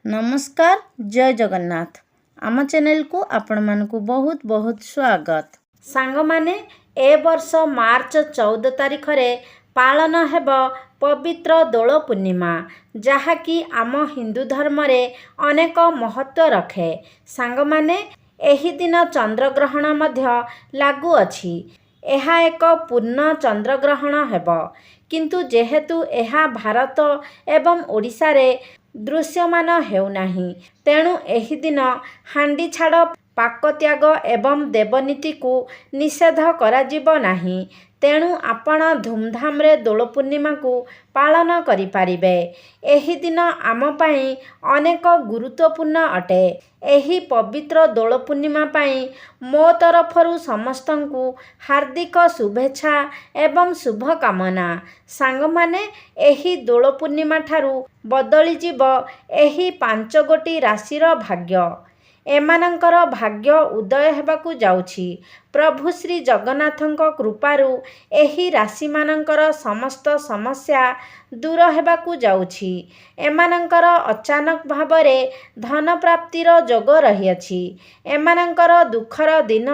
नमस्कार जय जगन्नाथ आम चैनल को आपण मानकु बहुत बहुत स्वागत। सांग माने ए वर्ष मार्च 14 तारिख रे पालन हेब पवित्र दोल पूर्णिमा जहाँकि आम हिंदू धर्म रे अनेक महत्व रखे। सांग माने एही दिन चंद्रग्रहण मध्य लागू अछि। एहा एक पूर्ण चंद्रग्रहण हेब किंतु जेहेतु एहा भारत एवं ओडिशा रे दृश्यमान हेउनाही तेणु एही दिन हांडी छाड़ पाक त्याग एवं देवनीति को निषेध कराजिब नाही। तेणु आपण धूमधाम रे दोल पूर्णिमा को पालन करि पारिबे। एही दिन आम पाई अनेक गुरुत्वपूर्ण अटे। एही पवित्र दोल पूर्णिमा पाई मो तरफरु समस्तंकु हार्दिक शुभेच्छा एवं शुभकामना। सांग माने एही दोल पूर्णिमा ठारू बदली जीव एही 5 गोटी राशिर भाग्य। एमानंकर भाग्य उदय हेबाकु जाउछि। प्रभु श्री जगन्नाथंक कृपारु एही राशि मानंकर समस्त समस्या दूर हेबाकु जाउछि। एमानंकर अचानक भावरे धन प्राप्तिर जोग रहिअछि। एमानंकर दुखर दिन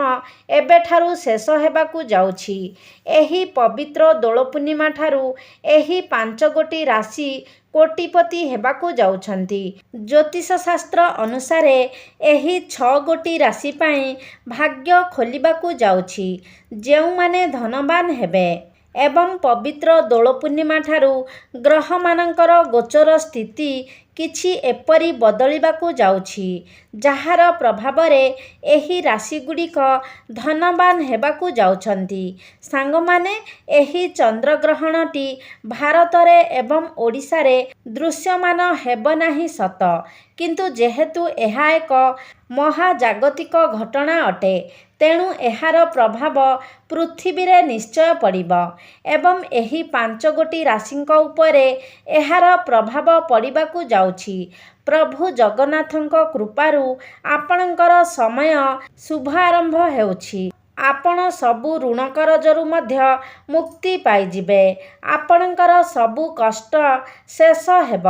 एबेठारु शेष हेबाकु जाउछि। एही पवित्र दोल पूर्णिमा ठारू एही 5 गोटी राशि कोटिपति हेबाकु जाउछंती। ज्योतिष शास्त्र अनुसारे एही 6 गोटी राशि पाई भाग्य खोलिबाकु जाउछि। जेउ माने धनवान हेबे एवं पवित्र दोल पूर्णिमा ठारू ग्रह मानंकर गोचर स्थिति किछि एपरि बदलिबाकु जाउछि जहार प्रभाव रे एही राशि गुड़िक धनवान हेबाकु जाउछंती। सांग माने एही चंद्रग्रहणटी भारत रे एवं ओडिशा रे दृश्यमान हेब नाही सत किंतु जेहेतु एहा एक महाजागतिक घटना अटे तेणु एहार प्रभाव पृथ्वी रे निश्चय पड़िब एवं एही 5 गोटी राशिंक उपरे एहार प्रभाव पड़िबाकु जाउछि। प्रभु जगन्नाथंक कृपारु आपणकर समय शुभ आरंभ हेउछि। आपण सबु ऋण करजरु मध्य मुक्ति पाइजिबे। आपणकर सबु कष्ट शेष हेब।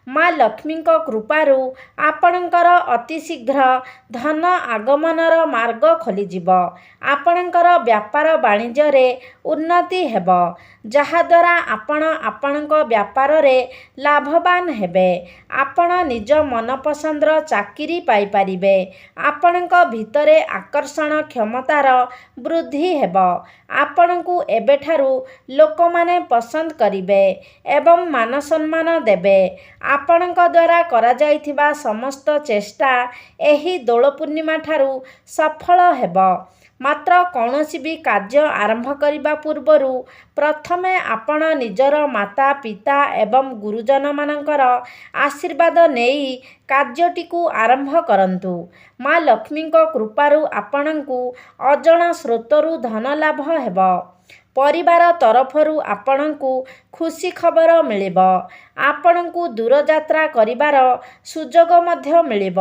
माँ लक्ष्मींक कृपारु आपणकर अति शीघ्र धन आगमनर मार्ग खोलिजिब। आपणकर व्यापार वाणिज्य रे उन्नति हेब जहाद्वारा आपण आपणक व्यापार रे लाभवान हेबे। आपण निज मनपसंदर चाकिरी पाई पारिबे। आपणक भितरे आकर्षण क्षमतार वृद्धि हेब। आपणकु एबेठारु लोकमाने पसंद करिबे एवं मान सम्मान देबे। आपणक द्वारा करा जाइथिबा समस्त चेष्टा एही दोल पूर्णिमा ठारू सफल हेब। मात्र कौनसी भी कार्य आरंभ करिबा पूर्वरु प्रथमे आपण निजर माता पिता एवं गुरुजन मानकर आशीर्वाद नेई कार्यटिकु आरंभ करंतु। माँ लक्ष्मींक कृपारु आपणंकु अजणा स्रोतरु धन लाभ हेब। परिवार तरफरु आपणंकु खुशी खबर मिलिब। आपणंकु दूर यात्रा करिबार सुजोग मध्य मिलिब।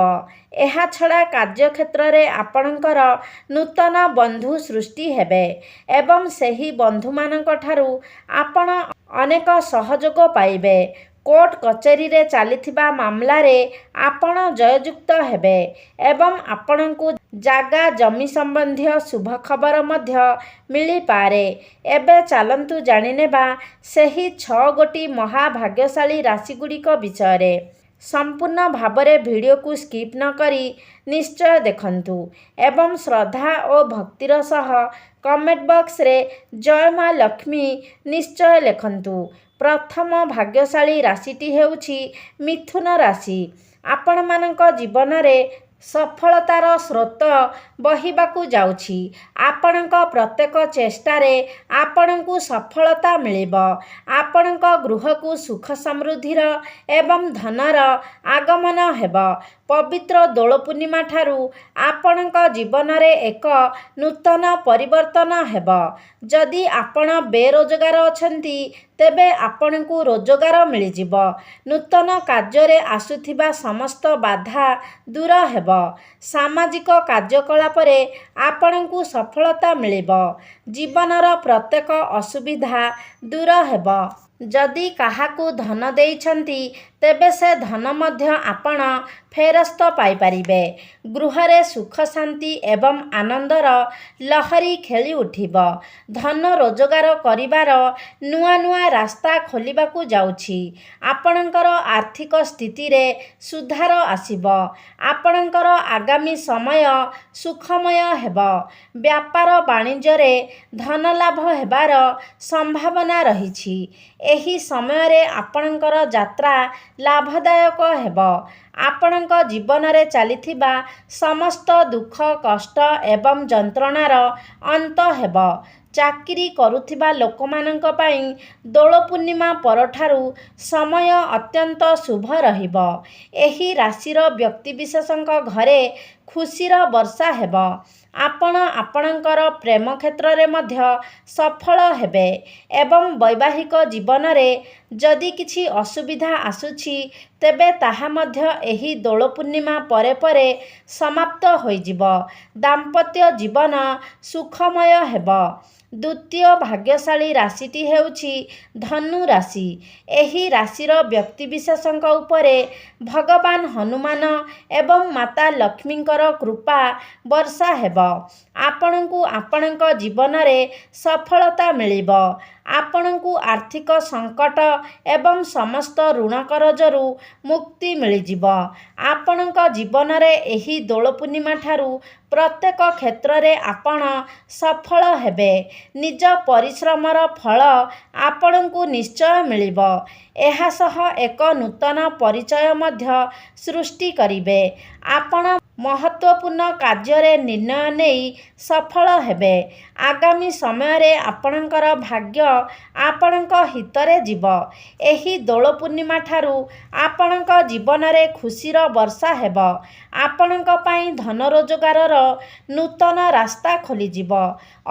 एहा छड़ा कार्य क्षेत्र रे आपणंकर नूतन बंधु सृष्टि हेबे एवं सेही बंधु मानक ठारू आपण अनेक सहयोग पाइबे। कोर्ट कचेरी रे चालिथिबा मामला रे आपण जययुक्त हेबे एवं आपणंकु जागा जमी संबंधी शुभ खबर मध्य मिली पारे। एबे चालंतु जानिनेबा सेही 6 गोटी महाभाग्यशाली राशि गुड़िक विषय रे। संपूर्ण भावरे वीडियो को स्किप न करी निश्चय देखंतु एवं श्रद्धा और भक्तिर सह कमेंट बॉक्स रे जय माँ लक्ष्मी निश्चय लिखंतु। प्रथम भाग्यशाली राशिटी हेउछि मिथुन राशि। आपण मानक जीवन रे सफलतार स्रोत बहिबाकु जाउछि। आपणक प्रत्येक चेष्टा रे आपणकु सफलता मिलिब। आपणक गृह को सुख समृद्धिर एवं धनर आगमन हेब। पवित्र दोल पूर्णिमा ठारू आपणक जीवन रे एक नूतन परिवर्तन हेब। जदि आपण बेरोजगार अछंती तेबे आपणकु रोजगार मिलिजिब। नूतन कार्य रे आसुथिबा समस्त बाधा दूर हेब। सामाजिक कार्यकलाप रे आपणकु सफलता मिलिब। जीवनर प्रत्येक असुविधा दूर हेब। ଯଦି କାହାକୁ ଧନ ଦେଇଛନ୍ତି ତେବେ ସେ ଧନ ମଧ୍ୟ ଆପଣ ଫେରସ୍ତ ପାଇପାରିବେ। ଗୃହରେ ସୁଖ ଶାନ୍ତି ଏବଂ ଆନନ୍ଦର ଲହରୀ ଖେଳି ଉଠିବ। ଧନ ରୋଜଗାର କରିବାର ନୂଆ ନୂଆ ରାସ୍ତା ଖୋଲିବାକୁ ଯାଉଛି। ଆପଣଙ୍କର ଆର୍ଥିକ ସ୍ଥିତିରେ ସୁଧାର ଆସିବ। ଆପଣଙ୍କର ଆଗାମୀ ସମୟ ସୁଖମୟ ହେବ। ବ୍ୟାପାର ବାଣିଜ୍ୟରେ ଧନ ଲାଭ ହେବାର ସମ୍ଭାବନା ରହିଛି। ଏହି ସମୟରେ ଆପଣଙ୍କର ଯାତ୍ରା ଲାଭଦାୟକ ହେବ। ଆପଣଙ୍କ ଜୀବନରେ ଚାଲିଥିବା ସମସ୍ତ ଦୁଃଖ କଷ୍ଟ ଏବଂ ଯନ୍ତ୍ରଣାର ଅନ୍ତ ହେବ। ଚାକିରି କରୁଥିବା ଲୋକମାନଙ୍କ ପାଇଁ ଦୋଳ ପୂର୍ଣ୍ଣିମା ପରଠାରୁ ସମୟ ଅତ୍ୟନ୍ତ ଶୁଭ ରହିବ। ଏହି ରାଶିର ବ୍ୟକ୍ତିବିଶେଷଙ୍କ ଘରେ ଖୁସିର ବର୍ଷା ହେବ। ଆପଣ ଆପଣଙ୍କର ପ୍ରେମ କ୍ଷେତ୍ରରେ ମଧ୍ୟ ସଫଳ ହେବେ ଏବଂ ବୈବାହିକ ଜୀବନରେ ଯଦି କିଛି ଅସୁବିଧା ଆସୁଛି ତେବେ ତାହା ମଧ୍ୟ ଏହି ଦୋଳ ପୂର୍ଣ୍ଣିମା ପରେ ପରେ ସମାପ୍ତ ହୋଇଯିବ। ଦାମ୍ପତ୍ୟ ଜୀବନ ସୁଖମୟ ହେବ। ଦ୍ୱିତୀୟ ଭାଗ୍ୟଶାଳୀ ରାଶିଟି ହେଉଛି ଧନୁ ରାଶି। ଏହି ରାଶିର ବ୍ୟକ୍ତିବିଶେଷଙ୍କ ଉପରେ ଭଗବାନ ହନୁମାନ ଏବଂ ମାତା ଲକ୍ଷ୍ମୀଙ୍କର କୃପା ବର୍ଷା ହେବ। ଆପଣଙ୍କୁ ଆପଣଙ୍କ ଜୀବନରେ ସଫଳତା ମିଳିବ। ଆପଣଙ୍କୁ ଆର୍ଥିକ ସଙ୍କଟ ଏବଂ ସମସ୍ତ ଋଣ କରଜରୁ ମୁକ୍ତି ମିଳିଯିବ। ଆପଣଙ୍କ ଜୀବନରେ ଏହି ଦୋଳ ପୂର୍ଣ୍ଣିମା ଠାରୁ ପ୍ରତ୍ୟେକ କ୍ଷେତ୍ରରେ ଆପଣ ସଫଳ ହେବେ। ନିଜ ପରିଶ୍ରମର ଫଳ ଆପଣଙ୍କୁ ନିଶ୍ଚୟ ମିଳିବ। ଏହା ସହ ଏକ ନୂତନ ପରିଚୟ ମଧ୍ୟ ସୃଷ୍ଟି କରିବେ। ଆପଣ ମହତ୍ତ୍ୱପୂର୍ଣ୍ଣ କାର୍ଯ୍ୟରେ ନିର୍ଣ୍ଣୟ ନେଇ ସଫଳ ହେବେ। ଆଗାମୀ ସମୟରେ ଆପଣଙ୍କର ଭାଗ୍ୟ ଆପଣଙ୍କ ହିତରେ ଯିବ। ଏହି ଦୋଳ ପୂର୍ଣ୍ଣିମା ଠାରୁ ଆପଣଙ୍କ ଜୀବନରେ ଖୁସିର ବର୍ଷା ହେବ। ଆପଣଙ୍କ ପାଇଁ ଧନ ରୋଜଗାରର ନୂତନ ରାସ୍ତା ଖୋଲିଯିବ।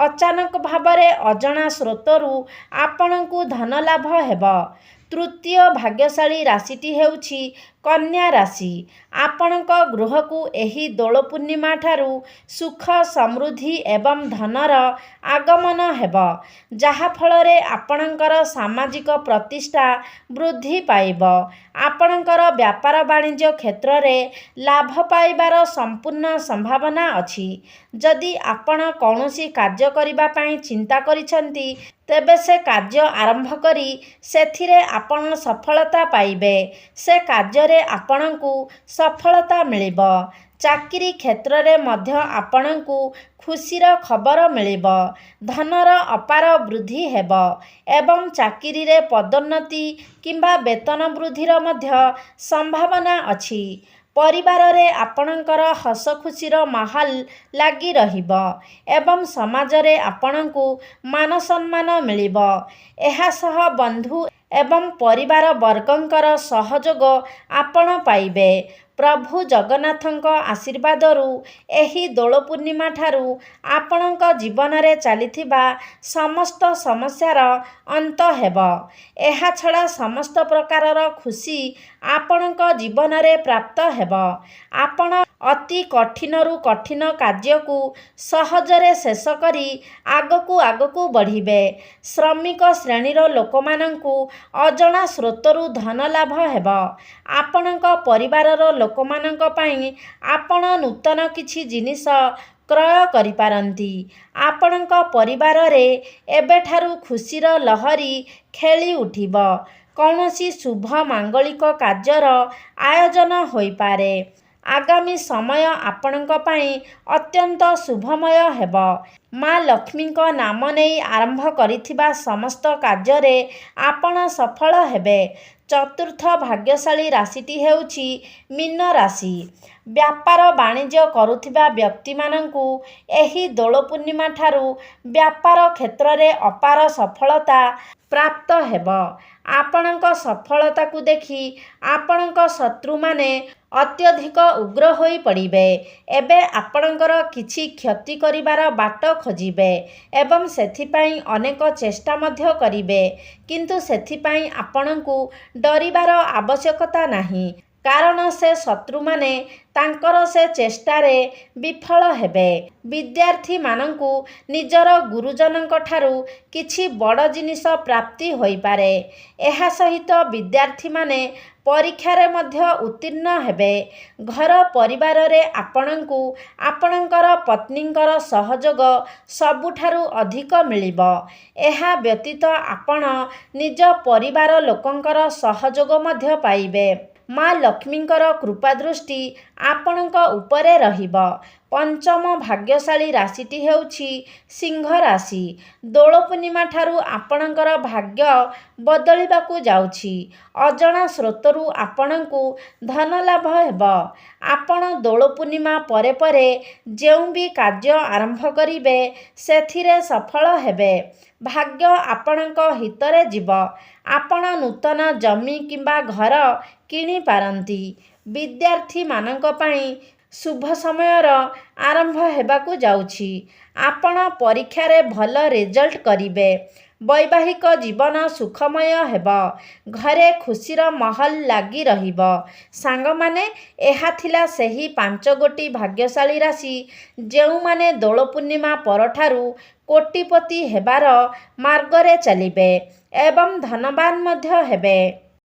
ଅଚାନକ ଭାବରେ ଅଜଣା ସ୍ରୋତରୁ ଆପଣଙ୍କୁ ଧନ ଲାଭ ହେବ। ତୃତୀୟ ଭାଗ୍ୟଶାଳୀ ରାଶିଟି ହେଉଛି କନ୍ୟା ରାଶି। ଆପଣଙ୍କ ଗୃହକୁ ଏହି ଦୋଳ ପୂର୍ଣ୍ଣିମା ଠାରୁ ସୁଖ ସମୃଦ୍ଧି ଏବଂ ଧନର ଆଗମନ ହେବ, ଯାହାଫଳରେ ଆପଣଙ୍କର ସାମାଜିକ ପ୍ରତିଷ୍ଠା ବୃଦ୍ଧି ପାଇବ। ଆପଣଙ୍କର ବ୍ୟାପାର ବାଣିଜ୍ୟ କ୍ଷେତ୍ରରେ ଲାଭ ପାଇବାର ସମ୍ପୂର୍ଣ୍ଣ ସମ୍ଭାବନା ଅଛି। ଯଦି ଆପଣ କୌଣସି କାର୍ଯ୍ୟ କରିବା ପାଇଁ ଚିନ୍ତା କରିଛନ୍ତି ତେବେ ସେ କାର୍ଯ୍ୟ ଆରମ୍ଭ କରି ସେଥିରେ ଆପଣ ସଫଳତା ପାଇବେ। ସେ କାର୍ଯ୍ୟରେ ଆପଣଙ୍କୁ ସଫଳତା ମିଳିବ। ଚାକିରି କ୍ଷେତ୍ରରେ ମଧ୍ୟ ଆପଣଙ୍କୁ ଖୁସିର ଖବର ମିଳିବ। ଧନର ଅପାର ବୃଦ୍ଧି ହେବ ଏବଂ ଚାକିରିରେ ପଦୋନ୍ନତି କିମ୍ବା ବେତନ ବୃଦ୍ଧିର ମଧ୍ୟ ସମ୍ଭାବନା ଅଛି। ପରିବାରରେ ଆପଣଙ୍କର ହସଖୁସିର ମାହୋଲ ଲାଗି ରହିବ ଏବଂ ସମାଜରେ ଆପଣଙ୍କୁ ମାନ ସମ୍ମାନ ମିଳିବ। ଏହା ସହ ବନ୍ଧୁ ଏବଂ ପରିବାର ବର୍ଗଙ୍କର ସହଯୋଗ ଆପଣ ପାଇବେ। ପ୍ରଭୁ ଜଗନ୍ନାଥଙ୍କ ଆଶୀର୍ବାଦରୁ ଏହି ଦୋଳ ପୂର୍ଣ୍ଣିମା ଠାରୁ ଆପଣଙ୍କ ଜୀବନରେ ଚାଲିଥିବା ସମସ୍ତ ସମସ୍ୟାର ଅନ୍ତ ହେବ। ଏହାଛଡ଼ା ସମସ୍ତ ପ୍ରକାରର ଖୁସି ଆପଣଙ୍କ ଜୀବନରେ ପ୍ରାପ୍ତ ହେବ। ଆପଣ ଅତି କଠିନରୁ କଠିନ କାର୍ଯ୍ୟକୁ ସହଜରେ ଶେଷ କରି ଆଗକୁ ଆଗକୁ ବଢ଼ିବେ। ଶ୍ରମିକ ଶ୍ରେଣୀର ଲୋକମାନଙ୍କୁ ଅଜଣା ସ୍ରୋତରୁ ଧନ ଲାଭ ହେବ। ଆପଣଙ୍କ ପରିବାରର ଲୋକମାନଙ୍କ ପାଇଁ ଆପଣ ନୂତନ କିଛି ଜିନିଷ କ୍ରୟ କରିପାରନ୍ତି। ଆପଣଙ୍କ ପରିବାରରେ ଏବେଠାରୁ ଖୁସିର ଲହରୀ ଖେଳି ଉଠିବ। କୌଣସି ଶୁଭ ମାଙ୍ଗଳିକ କାର୍ଯ୍ୟର ଆୟୋଜନ ହୋଇପାରେ। ଆଗାମୀ ସମୟ ଆପଣଙ୍କ ପାଇଁ ଅତ୍ୟନ୍ତ ଶୁଭମୟ ହେବ। ମା ଲକ୍ଷ୍ମୀଙ୍କ ନାମ ନେଇ ଆରମ୍ଭ କରିଥିବା ସମସ୍ତ କାର୍ଯ୍ୟରେ ଆପଣ ସଫଳ ହେବେ। ଚତୁର୍ଥ ଭାଗ୍ୟଶାଳୀ ରାଶିଟି ହେଉଛି ମୀନ ରାଶି। ବ୍ୟାପାର ବାଣିଜ୍ୟ କରୁଥିବା ବ୍ୟକ୍ତିମାନଙ୍କୁ ଏହି ଦୋଳ ପୂର୍ଣ୍ଣିମା ଠାରୁ ବ୍ୟାପାର କ୍ଷେତ୍ରରେ ଅପାର ସଫଳତା ପ୍ରାପ୍ତ ହେବ। ଆପଣଙ୍କ ସଫଳତାକୁ ଦେଖି ଆପଣଙ୍କ ଶତ୍ରୁମାନେ ଅତ୍ୟଧିକ ଉଗ୍ର ହୋଇ ପଡ଼ିବେ। ଏବେ ଆପଣଙ୍କର କିଛି କ୍ଷତି କରିବାର ବାଟ ଖୋଜିବେ ଏବଂ ସେଥିପାଇଁ ଅନେକ ଚେଷ୍ଟା ମଧ୍ୟ କରିବେ। କିନ୍ତୁ ସେଥିପାଇଁ ଆପଣଙ୍କୁ ଡରିବାର ଆବଶ୍ୟକତା ନାହିଁ, କାରଣ ସେ ଶତ୍ରୁମାନେ ତାଙ୍କର ସେ ଚେଷ୍ଟାରେ ବିଫଳ ହେବେ। ବିଦ୍ୟାର୍ଥୀମାନଙ୍କୁ ନିଜର ଗୁରୁଜନଙ୍କଠାରୁ କିଛି ବଡ଼ ଜିନିଷ ପ୍ରାପ୍ତି ହୋଇପାରେ। ଏହା ସହିତ ବିଦ୍ୟାର୍ଥୀମାନେ ପରୀକ୍ଷାରେ ମଧ୍ୟ ଉତ୍ତୀର୍ଣ୍ଣ ହେବେ। ଘର ପରିବାରରେ ଆପଣଙ୍କୁ ଆପଣଙ୍କର ପତ୍ନୀଙ୍କର ସହଯୋଗ ସବୁଠାରୁ ଅଧିକ ମିଳିବ। ଏହା ବ୍ୟତୀତ ଆପଣ ନିଜ ପରିବାର ଲୋକଙ୍କର ସହଯୋଗ ମଧ୍ୟ ପାଇବେ। ମା ଲକ୍ଷ୍ମୀଙ୍କର କୃପାଦୃଷ୍ଟି ଆପଣଙ୍କ ଉପରେ ରହିବ। ପଞ୍ଚମ ଭାଗ୍ୟଶାଳୀ ରାଶିଟି ହେଉଛି ସିଂହ ରାଶି। ଦୋଳ ପୂର୍ଣ୍ଣିମା ଠାରୁ ଆପଣଙ୍କର ଭାଗ୍ୟ ବଦଳିବାକୁ ଯାଉଛି। ଅଜଣା ସ୍ରୋତରୁ ଆପଣଙ୍କୁ ଧନ ଲାଭ ହେବ। ଆପଣ ଦୋଳ ପୂର୍ଣ୍ଣିମା ପରେ ପରେ ଯେଉଁ ବି କାର୍ଯ୍ୟ ଆରମ୍ଭ କରିବେ ସେଥିରେ ସଫଳ ହେବେ। ଭାଗ୍ୟ ଆପଣଙ୍କ ହିତରେ ଯିବ। ଆପଣ ନୂତନ ଜମି କିମ୍ବା ଘର କିଣିପାରନ୍ତି। ବିଦ୍ୟାର୍ଥୀମାନଙ୍କ ପାଇଁ ଶୁଭ ସମୟର ଆରମ୍ଭ ହେବାକୁ ଯାଉଛି। ଆପଣ ପରୀକ୍ଷାରେ ଭଲ ରେଜଲ୍ଟ କରିବେ। ବୈବାହିକ ଜୀବନ ସୁଖମୟ ହେବ। ଘରେ ଖୁସିର ମାହୋଲ ଲାଗି ରହିବ। ସାଙ୍ଗମାନେ, ଏହା ଥିଲା ସେହି 5ଗୋଟି ଭାଗ୍ୟଶାଳୀ ରାଶି ଯେଉଁମାନେ ଦୋଳ ପୂର୍ଣ୍ଣିମା ପରଠାରୁ କୋଟିପତି ହେବାର ମାର୍ଗରେ ଚାଲିବେ ଏବଂ ଧନବାନ ମଧ୍ୟ ହେବେ।